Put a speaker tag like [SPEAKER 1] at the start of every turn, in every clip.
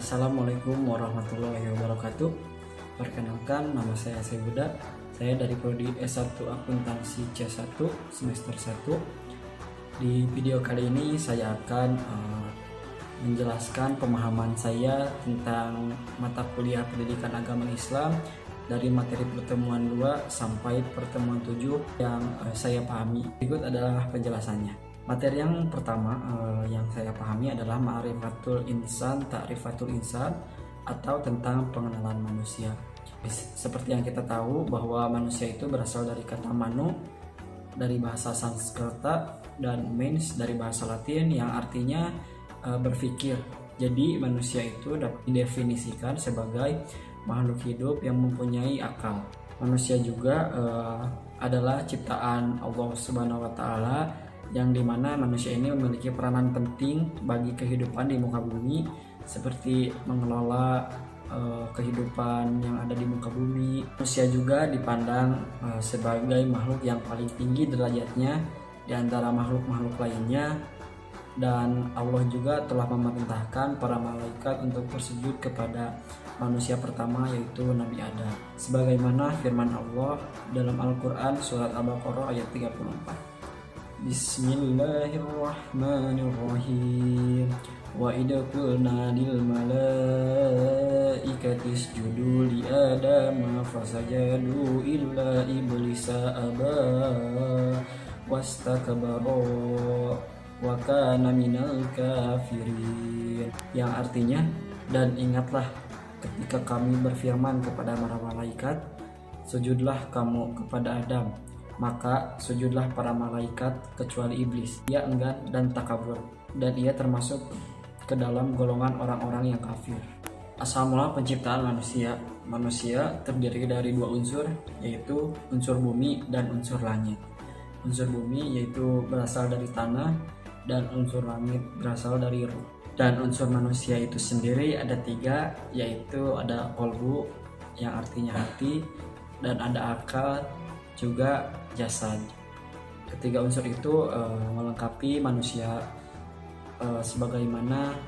[SPEAKER 1] Assalamualaikum warahmatullahi wabarakatuh. Perkenalkan, nama saya Buda. Saya dari Prodi S1 Akuntansi C1 semester 1. Di video kali ini saya akan menjelaskan pemahaman saya tentang mata kuliah Pendidikan Agama Islam dari materi pertemuan 2 sampai pertemuan 7 yang saya pahami. Berikut adalah penjelasannya. Materi yang pertama yang saya pahami adalah Ma'rifatul Insan, Ta'rifatul Insan, atau tentang pengenalan manusia. Seperti yang kita tahu bahwa manusia itu berasal dari kata manu dari bahasa Sanskerta dan mens dari bahasa Latin yang artinya berpikir. Jadi manusia itu dapat didefinisikan sebagai makhluk hidup yang mempunyai akal. Manusia juga adalah ciptaan Allah Subhanahu wa Ta'ala, yang dimana manusia ini memiliki peranan penting bagi kehidupan di muka bumi, seperti mengelola kehidupan yang ada di muka bumi. Manusia juga dipandang sebagai makhluk yang paling tinggi derajatnya di antara makhluk-makhluk lainnya, dan Allah juga telah memerintahkan para malaikat untuk bersujud kepada manusia pertama, yaitu Nabi Adam, sebagaimana firman Allah dalam Al-Quran surat Al-Baqarah ayat 34. Bismillahirrahmanirrahim. Wa idza qulna lil malaikati isjudu li adama fasajadu illa iblisa aba wastakbara wa kana minal kafirin. Yang artinya, dan ingatlah ketika kami berfirman kepada para malaikat, sujudlah kamu kepada Adam, maka sujudlah para malaikat kecuali iblis. Ia enggan dan takabur, dan ia termasuk ke dalam golongan orang-orang yang kafir. Asal mula penciptaan manusia. Manusia terdiri dari dua unsur, yaitu unsur bumi dan unsur langit. Unsur bumi yaitu berasal dari tanah, dan unsur langit berasal dari ruh. Dan unsur manusia itu sendiri ada tiga, yaitu ada kolbu yang artinya hati, dan ada akal, juga jasad. Ketiga unsur itu melengkapi manusia sebagaimana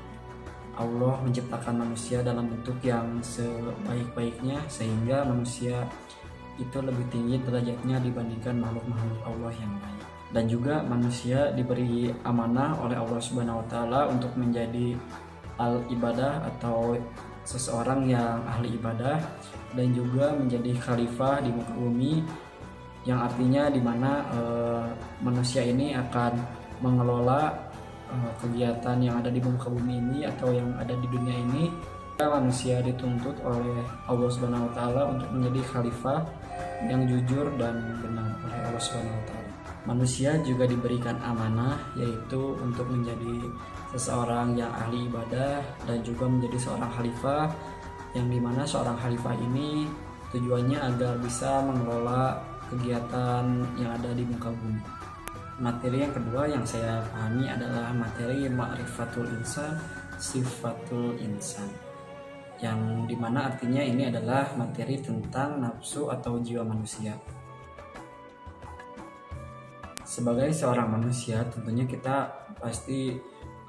[SPEAKER 1] Allah menciptakan manusia dalam bentuk yang sebaik-baiknya, sehingga manusia itu lebih tinggi derajatnya dibandingkan makhluk-makhluk Allah yang lain. Dan juga manusia diberi amanah oleh Allah Subhanahu wa Ta'ala untuk menjadi al-ibadah atau seseorang yang ahli ibadah, dan juga menjadi khalifah di muka bumi, yang artinya di mana manusia ini akan mengelola kegiatan yang ada di muka bumi ini atau yang ada di dunia ini. Manusia dituntut oleh Allah Subhanahu wa Ta'ala untuk menjadi khalifah yang jujur dan benar oleh Allah Subhanahu wa Ta'ala. Manusia juga diberikan amanah, yaitu untuk menjadi seseorang yang ahli ibadah dan juga menjadi seorang khalifah, yang dimana seorang khalifah ini tujuannya agar bisa mengelola kegiatan yang ada di muka bumi. Materi yang kedua yang saya pahami adalah materi Ma'rifatul Insan, Sifatul Insan, yang dimana artinya ini adalah materi tentang nafsu atau jiwa manusia. Sebagai seorang manusia, tentunya kita pasti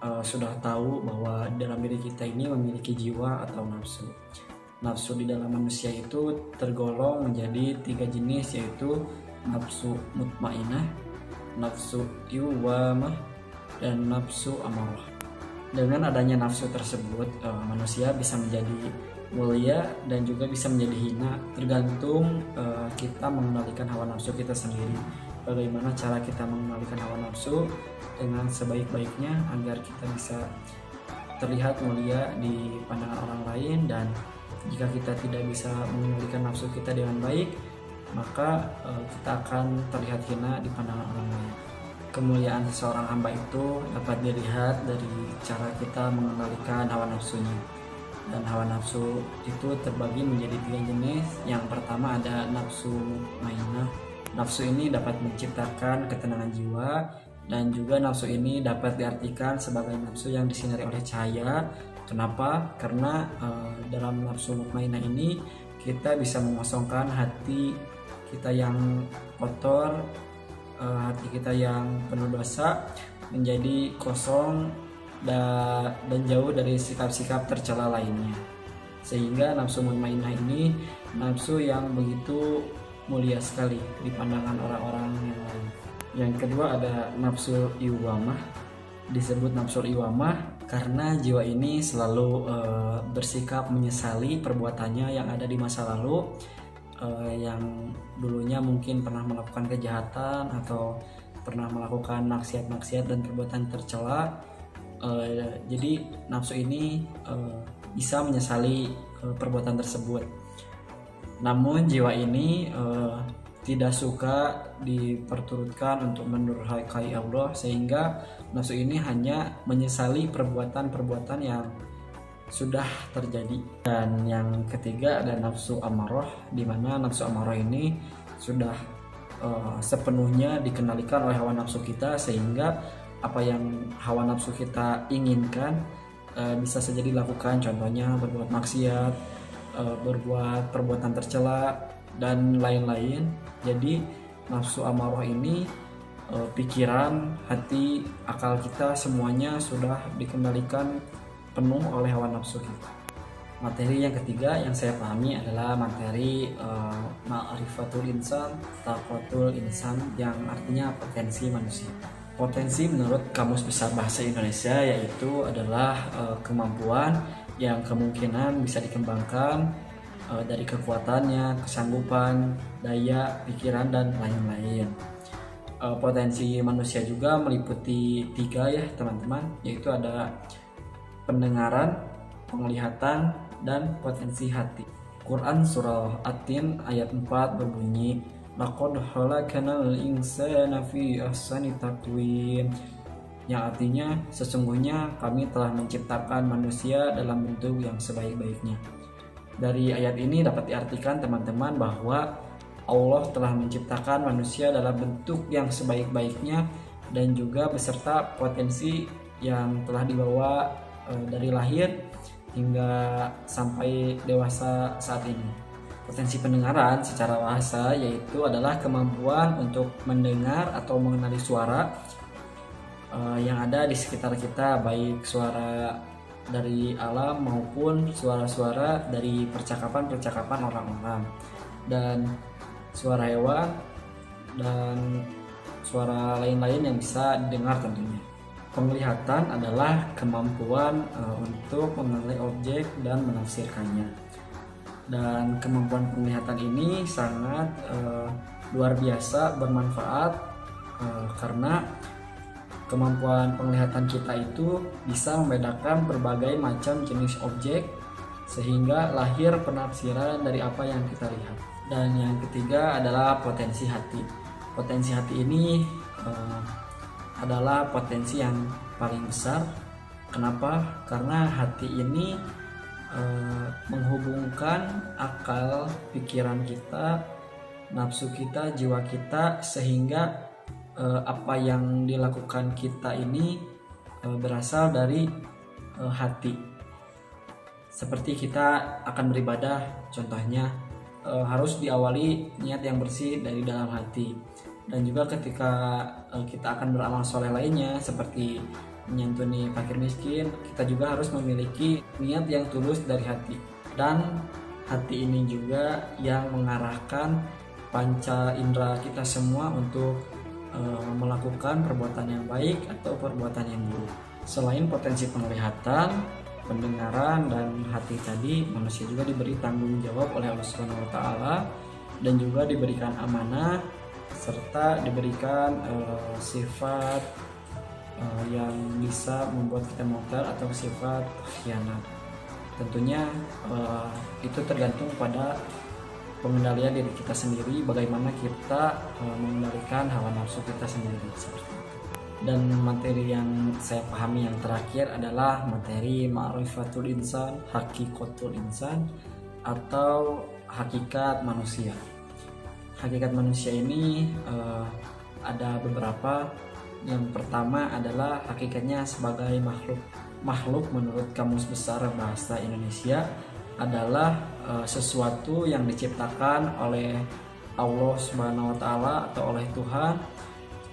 [SPEAKER 1] sudah tahu bahwa dalam diri kita ini memiliki jiwa atau nafsu. Nafsu di dalam manusia itu tergolong menjadi tiga jenis, yaitu nafsu mutmainah, nafsu iwamah, dan nafsu amarah. Dengan adanya nafsu tersebut, manusia bisa menjadi mulia dan juga bisa menjadi hina, tergantung kita mengendalikan hawa nafsu kita sendiri. Bagaimana cara kita mengendalikan hawa nafsu dengan sebaik-baiknya agar kita bisa terlihat mulia di pandangan orang lain, dan jika kita tidak bisa mengendalikan nafsu kita dengan baik, maka kita akan terlihat hina di pandangan orang lain. Kemuliaan seseorang hamba itu dapat dilihat dari cara kita mengendalikan hawa nafsunya. Dan hawa nafsu itu terbagi menjadi tiga jenis. Yang pertama ada nafsu mutmainah. Nafsu ini dapat menciptakan ketenangan jiwa, dan juga nafsu ini dapat diartikan sebagai nafsu yang disinari oleh cahaya. Kenapa? Karena dalam nafsu mutmainah ini kita bisa mengosongkan hati kita yang kotor, hati kita yang penuh dosa menjadi kosong dan jauh dari sikap-sikap tercela lainnya. Sehingga nafsu mutmainnah ini nafsu yang begitu mulia sekali di pandangan orang-orang yang lain. Yang kedua ada nafsu iwamah. Disebut nafsu iwamah karena jiwa ini selalu bersikap menyesali perbuatannya yang ada di masa lalu, yang dulunya mungkin pernah melakukan kejahatan atau pernah melakukan maksiat-maksiat dan perbuatan tercela. Jadi nafsu ini bisa menyesali perbuatan tersebut. Namun jiwa ini tidak suka diperturutkan untuk mendurhakai Allah, sehingga nafsu ini hanya menyesali perbuatan-perbuatan yang sudah terjadi. Dan yang ketiga ada nafsu amarah, di mana nafsu amarah ini sudah sepenuhnya dikendalikan oleh hawa nafsu kita, sehingga apa yang hawa nafsu kita inginkan bisa saja dilakukan. Contohnya berbuat maksiat, berbuat perbuatan tercela dan lain-lain. Jadi nafsu amarah ini pikiran, hati, akal kita semuanya sudah dikendalikan penuh oleh hawa nafsu kita. Materi yang ketiga yang saya pahami adalah materi ma'rifatul insan, taqwatul insan, yang artinya potensi manusia. Potensi menurut Kamus Besar Bahasa Indonesia yaitu adalah kemampuan yang kemungkinan bisa dikembangkan dari kekuatannya, kesanggupan, daya, pikiran, dan lain-lain. Potensi manusia juga meliputi 3 ya teman-teman, yaitu ada pendengaran, penglihatan, dan potensi hati. Quran surah At-Tin ayat 4 berbunyi, laqad khalaqnal insana fi ahsani taqwim, yang artinya sesungguhnya kami telah menciptakan manusia dalam bentuk yang sebaik-baiknya. Dari ayat ini dapat diartikan teman-teman bahwa Allah telah menciptakan manusia dalam bentuk yang sebaik-baiknya dan juga beserta potensi yang telah dibawa dari lahir hingga sampai dewasa saat ini. Potensi pendengaran secara bahasa yaitu adalah kemampuan untuk mendengar atau mengenali suara yang ada di sekitar kita, baik suara dari alam maupun suara-suara dari percakapan-percakapan orang-orang, dan suara hewan dan suara lain-lain yang bisa didengar tentunya. Penglihatan adalah kemampuan untuk mengenali objek dan menafsirkannya. Dan kemampuan penglihatan ini sangat luar biasa bermanfaat karena kemampuan penglihatan kita itu bisa membedakan berbagai macam jenis objek sehingga lahir penafsiran dari apa yang kita lihat. Dan yang ketiga adalah potensi hati. Potensi hati ini adalah potensi yang paling besar. Kenapa? Karena hati ini menghubungkan akal, pikiran kita, nafsu kita, jiwa kita, sehingga apa yang dilakukan kita ini berasal dari hati. Seperti kita akan beribadah, contohnya harus diawali niat yang bersih dari dalam hati. Dan juga ketika kita akan beramal soleh lainnya seperti menyantuni fakir miskin, kita juga harus memiliki niat yang tulus dari hati. Dan hati ini juga yang mengarahkan panca indera kita semua untuk melakukan perbuatan yang baik atau perbuatan yang buruk. Selain potensi penglihatan, pendengaran, dan hati tadi, manusia juga diberi tanggung jawab oleh Allah Subhanahu wa taala dan juga diberikan amanah serta diberikan sifat yang bisa membuat kita mungkar atau sifat khianat. Tentunya itu tergantung pada pengendalian diri kita sendiri, bagaimana kita mengendalikan hawa nafsu kita sendiri seperti itu. Dan materi yang saya pahami yang terakhir adalah materi ma'rifatul insan, hakikatul insan, atau hakikat manusia. Hakikat manusia ini ada beberapa. Yang pertama adalah hakikatnya sebagai makhluk menurut Kamus Besar Bahasa Indonesia adalah sesuatu yang diciptakan oleh Allah Subhanahu wa taala atau oleh Tuhan.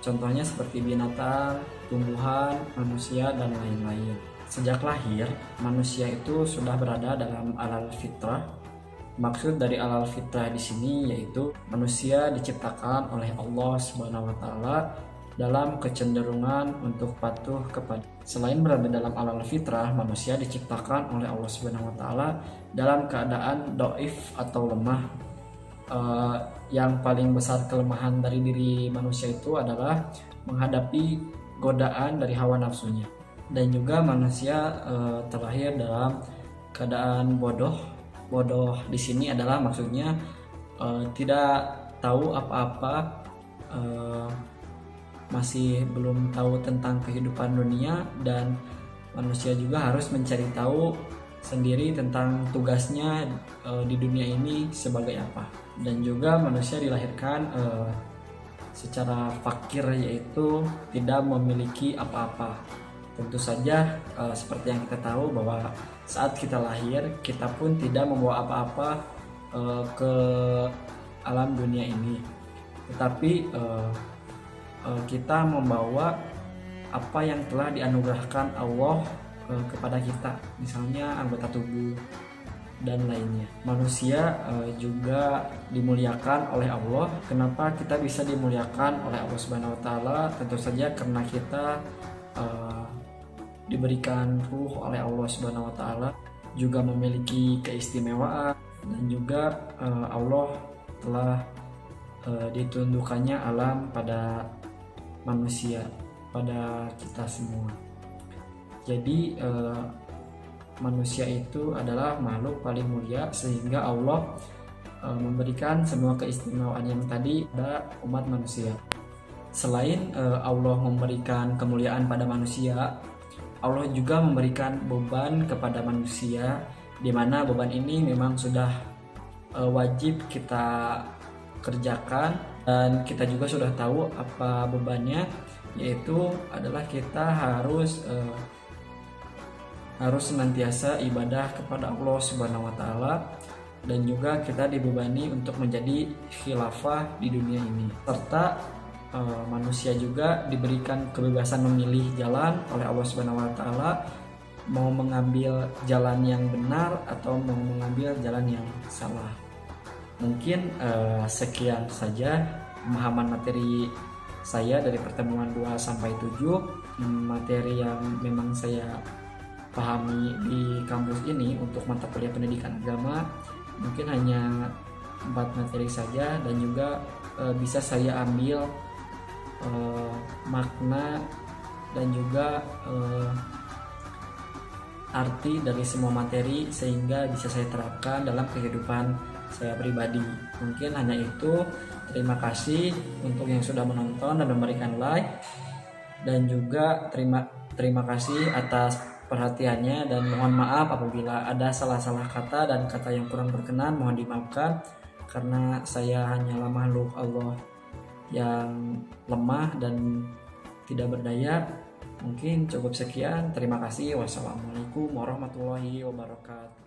[SPEAKER 1] Contohnya seperti binatang, tumbuhan, manusia, dan lain-lain. Sejak lahir, manusia itu sudah berada dalam alal fitrah. Maksud dari alal fitrah di sini yaitu manusia diciptakan oleh Allah Subhanahu wa taala dalam kecenderungan untuk patuh kepada. Selain berada dalam alal fitrah, manusia diciptakan oleh Allah Subhanahu wa taala dalam keadaan dhaif atau lemah. Yang paling besar kelemahan dari diri manusia itu adalah menghadapi godaan dari hawa nafsunya. Dan juga manusia terlahir dalam keadaan bodoh. Bodoh di sini adalah maksudnya tidak tahu apa-apa, masih belum tahu tentang kehidupan dunia, dan manusia juga harus mencari tahu sendiri tentang tugasnya di dunia ini sebagai apa. Dan juga manusia dilahirkan secara fakir, yaitu tidak memiliki apa-apa. Tentu saja seperti yang kita tahu bahwa saat kita lahir kita pun tidak membawa apa-apa ke alam dunia ini, tetapi kita membawa apa yang telah dianugerahkan Allah kepada kita, misalnya anggota tubuh dan lainnya. Manusia juga dimuliakan oleh Allah. Kenapa kita bisa dimuliakan oleh Allah Subhanahu wa taala? Tentu saja karena kita diberikan ruh oleh Allah Subhanahu wa taala, juga memiliki keistimewaan, dan juga Allah telah ditundukkannya alam pada manusia, pada kita semua. Jadi manusia itu adalah makhluk paling mulia, sehingga Allah memberikan semua keistimewaan yang tadi pada umat manusia. Selain Allah memberikan kemuliaan pada manusia, Allah juga memberikan beban kepada manusia, di mana beban ini memang sudah wajib kita kerjakan, dan kita juga sudah tahu apa bebannya, yaitu adalah kita harus senantiasa ibadah kepada Allah Subhanahu wa taala, dan juga kita dibebani untuk menjadi khilafah di dunia ini, serta manusia juga diberikan kebebasan memilih jalan oleh Allah Subhanahu wa taala, mau mengambil jalan yang benar atau mau mengambil jalan yang salah. Mungkin sekian saja pemahaman materi saya dari pertemuan 2 sampai 7, materi yang memang saya pahami di kampus ini untuk mata kuliah pendidikan agama. Mungkin hanya 4 materi saja, dan juga bisa saya ambil makna dan juga arti dari semua materi, sehingga bisa saya terapkan dalam kehidupan saya pribadi. Mungkin hanya itu. Terima kasih untuk yang sudah menonton dan memberikan like, dan juga terima kasih atas perhatiannya, dan mohon maaf apabila ada salah-salah kata dan kata yang kurang berkenan, mohon dimaafkan, karena saya hanyalah makhluk Allah yang lemah dan tidak berdaya. Mungkin cukup sekian. Terima kasih. Wassalamualaikum warahmatullahi wabarakatuh.